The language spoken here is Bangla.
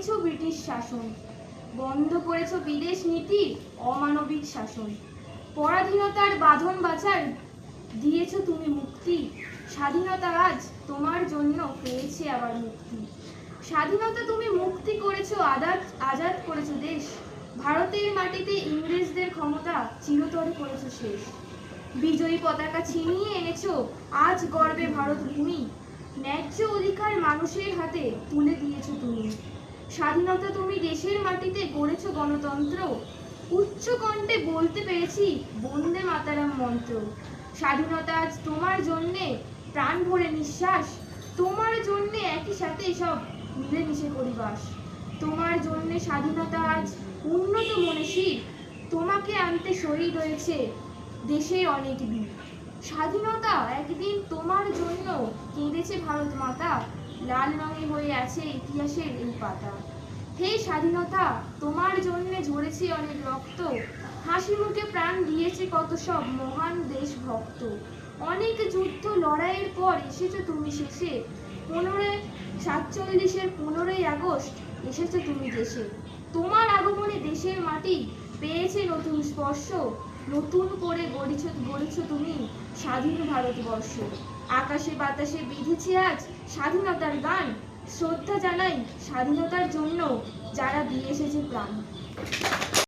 ভেঙেছো ব্রিটিশ শাসন, বন্ধ করেছো বিদেশ নীতির অমানবিক শাসন, পরাধীনতার বাঁধন বাঁচার দিয়েছো তুমি মুক্তি। স্বাধীনতা আজ তোমার জন্য পেয়েছে আবার মুক্তি। স্বাধীনতা তুমি মুক্তি করেছো, আজাদ করেছো দেশ। ভারতের মাটিতে ইংরেজদের ক্ষমতা চিরতরে করেছো শেষ। বিজয়ী পতাকা ছিনিয়ে এনেছো আজ গর্বে ভারত ভূমি। ন্যায্য অধিকার মানুষের হাতে তুলে দিয়েছো তুমি। স্বাধীনতা তুমি দেশের মাটিতে গড়েছো গণতন্ত্র। উচ্চ কণ্ঠে বলতে পেরেছি বন্দে মাতারাম মন্ত্র। স্বাধীনতা আজ তোমার জন্যে প্রাণ ভরে নিঃশ্বাস। তোমার জন্যে একই সাথে সব মিলেমিশে করি বাস। তোমার জন্যে স্বাধীনতা আজ উন্নত মনীষীর। তোমাকে আনতে শহীদ হয়েছে দেশের অনেক বীর। স্বাধীনতা একদিন তোমার জন্য কেঁদেছে ভারত মাতা। লাল রঙে হয়ে আছে ইতিহাসের এই পাতা। হে স্বাধীনতা, তোমার জন্য ঝরেছে অনেক রক্ত। হাসি মুখে প্রাণ দিয়েছে কত সব মহান দেশভক্ত। অনেক যুদ্ধ লড়াইয়ের পর এসেছো তুমি শেষে। 1547-এর 15ই আগস্ট এসেছো তুমি দেশে। তোমার আগমনে দেশের মাটি পেয়েছে নতুন স্পর্শ। নতুন করে গড়েছো তুমি স্বাধীন ভারতবর্ষ। আকাশে বাতাসে বিঁধেছে আজ স্বাধীনতার গান। শ্রদ্ধা জানাই স্বাধীনতার জন্য যারা দিয়ে এসেছে প্রাণ।